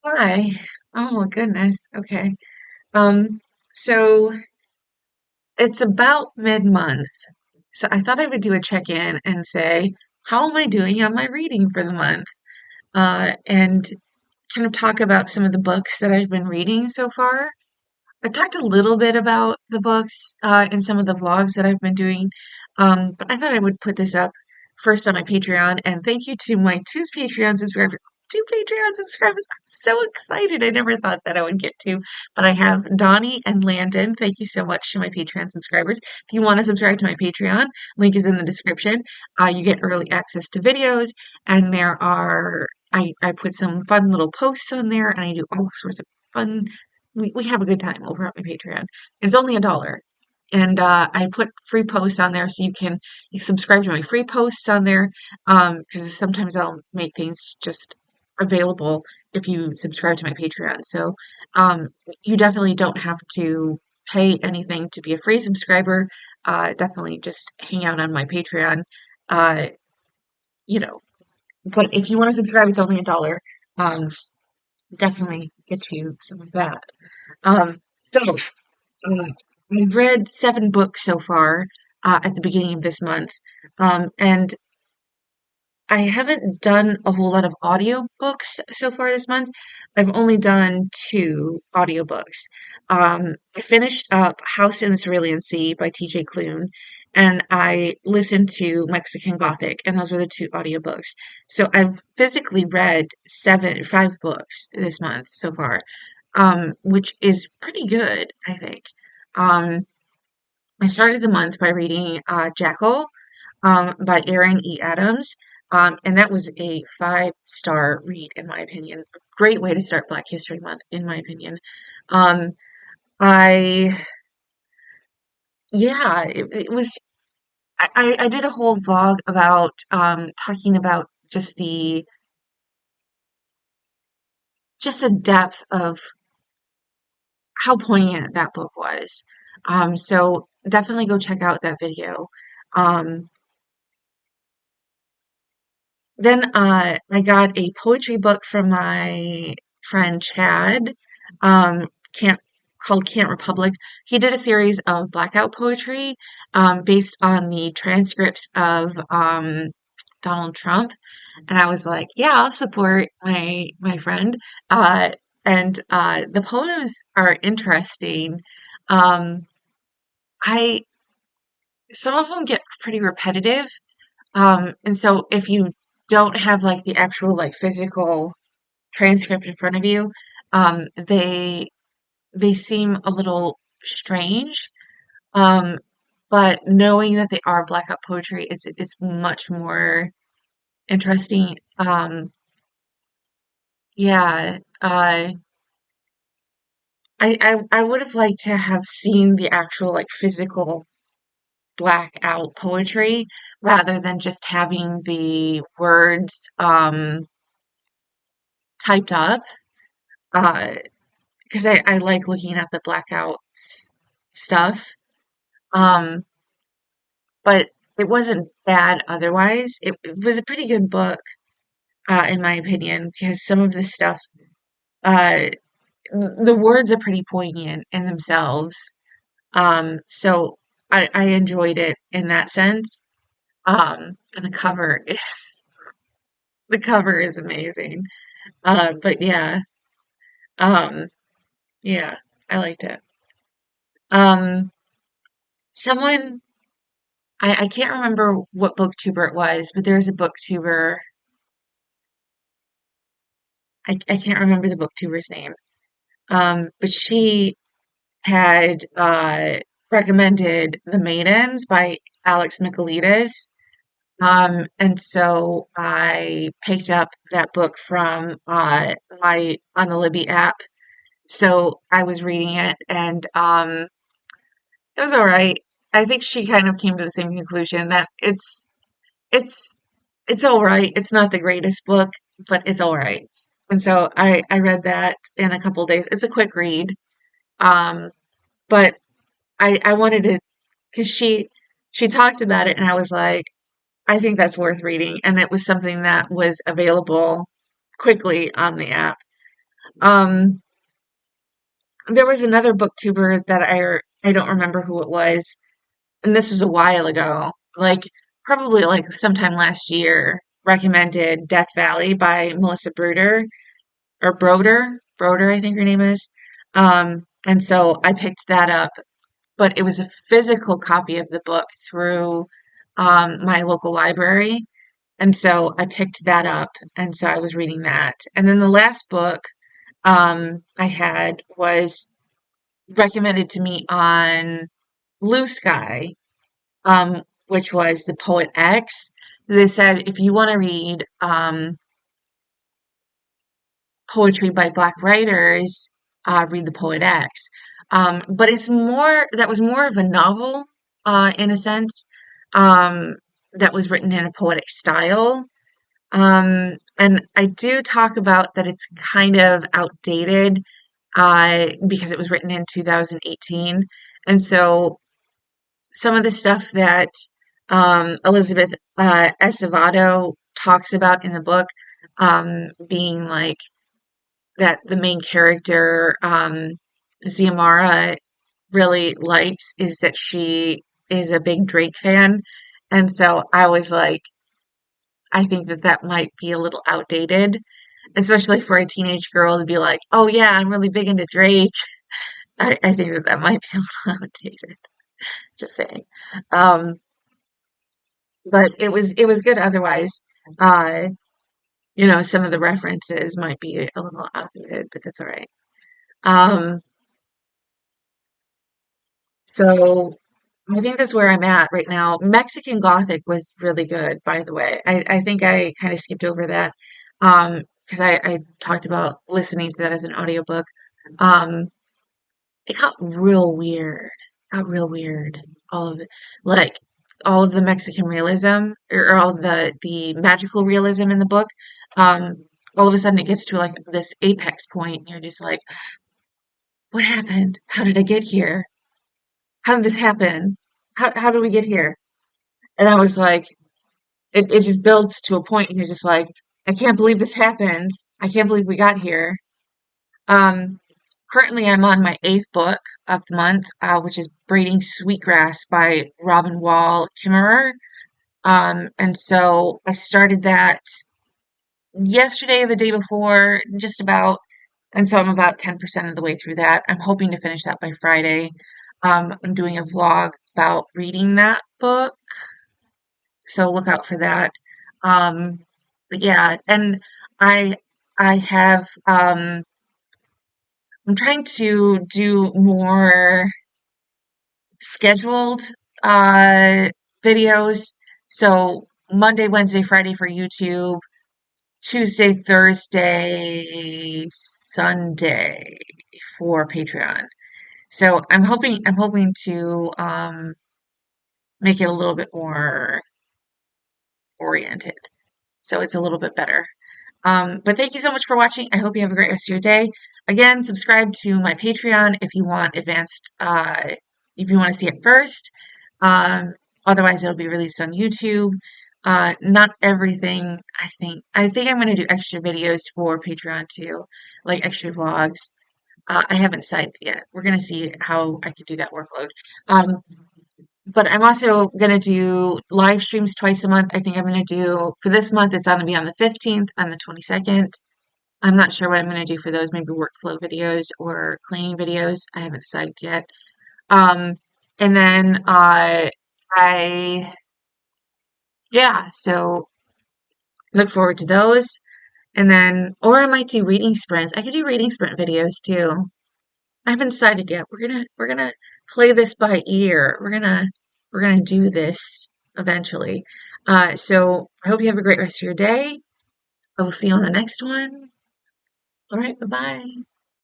Hi. Oh goodness. Okay. Um, so it's about mid-month. So I thought I would do a check-in and say, how am I doing on my reading for the month? And kind of talk about some of the books that I've been reading so far. I talked a little bit about the books in some of the vlogs that I've been doing, but I thought I would put this up first on my Patreon. And thank you to my two Patreon subscribers. Two Patreon subscribers. I'm so excited. I never thought that I would get to, but I have Donnie and Landon. Thank you so much to my Patreon subscribers. If you want to subscribe to my Patreon, link is in the description. You get early access to videos, and I put some fun little posts on there, and I do all sorts of fun we have a good time over at my Patreon. It's only $1. And I put free posts on there so you subscribe to my free posts on there. Because sometimes I'll make things just available if you subscribe to my Patreon. So um you definitely don't have to pay anything to be a free subscriber. Definitely just hang out on my Patreon. Uh, you know, but if you want to subscribe, it's only $1. Um, definitely get you some of that. So I've read 7 books so far at the beginning of this month, and I haven't done a whole lot of audiobooks so far this month. I've only done 2 audiobooks. I finished up House in the Cerulean Sea by TJ Klune, and I listened to Mexican Gothic, and those were the 2 audiobooks. So I've physically read 5 books this month so far, which is pretty good, I think. Um, I started the month by reading Jackal by Aaron E. Adams. And that was a 5-star read, in my opinion. A great way to start Black History Month, in my opinion. Um, I, yeah, it was, I did a whole vlog about talking about just the depth of how poignant that book was. So definitely go check out that video. Um, Then I got a poetry book from my friend Chad, um, Can't called Can't Republic. He did a series of blackout poetry based on the transcripts of Donald Trump, and I was like, yeah, I'll support my friend. Uh, and the poems are interesting. Um, I Some of them get pretty repetitive, and so if you don't have like the actual like physical transcript in front of you, they seem a little strange. Um, but knowing that they are blackout poetry is much more interesting. Yeah, I would have liked to have seen the actual like physical blackout poetry rather than just having the words typed up. Uh, because I like looking at the blackout stuff. Um, but it wasn't bad otherwise. It was a pretty good book, in my opinion, because some of the stuff, uh, the words are pretty poignant in themselves. So I enjoyed it in that sense. The cover is the cover is amazing. But um, yeah, I liked it. Um, someone I can't remember what booktuber it was, but there was a booktuber. I can't remember the booktuber's name. But she had recommended The Maidens by Alex Michaelides. And so I picked up that book from my on the Libby app. So I was reading it, and it was all right. I think she kind of came to the same conclusion that it's it's all right. It's not the greatest book, but it's all right. And so I read that in a couple days. It's a quick read. Um, but I wanted to because she talked about it and I was like, I think that's worth reading. And it was something that was available quickly on the app. Um, there was another booktuber that I don't remember who it was, and this was a while ago, like probably like sometime last year, recommended Death Valley by Melissa Bruder or Broder, I think her name is. And so I picked that up, but it was a physical copy of the book through my local library. And so I picked that up, and so I was reading that. And then the last book I had was recommended to me on Blue Sky, which was The Poet X. They said if you want to read poetry by Black writers, read The Poet X. But that was more of a novel, in a sense, that was written in a poetic style. And I do talk about that it's kind of outdated, because it was written in 2018. And so some of the stuff that Elizabeth Acevedo talks about in the book, being like that the main character, Ziamara, really likes is that she is a big Drake fan. And so I was like, I think that that might be a little outdated, especially for a teenage girl to be like, oh yeah, I'm really big into Drake. I think that that might be a little outdated, just saying. Um, but it was good otherwise. Uh, some of the references might be a little outdated, but that's all right. Um, so I think that's where I'm at right now. Mexican Gothic was really good, by the way. I think I kind of skipped over that, because I talked about listening to that as an audiobook. Um, it got real weird. Got real weird. All of it, like all of the Mexican realism, or all of the magical realism in the book. Um, all of a sudden, it gets to like this apex point, and you're just like, "What happened? How did I get here? How did this happen? How did we get here?" And I was like, it just builds to a point, and you're just like, "I can't believe this happened. I can't believe we got here." Um, Currently, I'm on my eighth book of the month, which is Braiding Sweetgrass by Robin Wall Kimmerer. And so I started that yesterday, the day before, just about. And so I'm about 10% of the way through that. I'm hoping to finish that by Friday. I'm doing a vlog about reading that book, so look out for that. Um, but yeah, and I I have I'm trying to do more scheduled uh videos. So Monday, Wednesday, Friday for YouTube, Tuesday, Thursday, Sunday for Patreon. So I'm hoping to make it a little bit more oriented. So it's a little bit better. But thank you so much for watching. I hope you have a great rest of your day. Again, subscribe to my Patreon if you want if you want to see it first. Um, Otherwise, it'll be released on YouTube. Not everything, I think I'm going to do extra videos for Patreon too, like extra vlogs. I haven't decided yet. We're going to see how I can do that workload. Um, but I'm also gonna do live streams twice a month. I think I'm gonna do for this month, it's gonna be on the 15th and the 22nd. I'm not sure what I'm gonna do for those, maybe workflow videos or cleaning videos. I haven't decided yet. Um, and then I yeah, so look forward to those. And then or I might do reading sprints. I could do reading sprint videos too. I haven't decided yet. We're gonna play this by ear. We're gonna do this eventually. So I hope you have a great rest of your day. I will see you on the next one. All right, bye bye.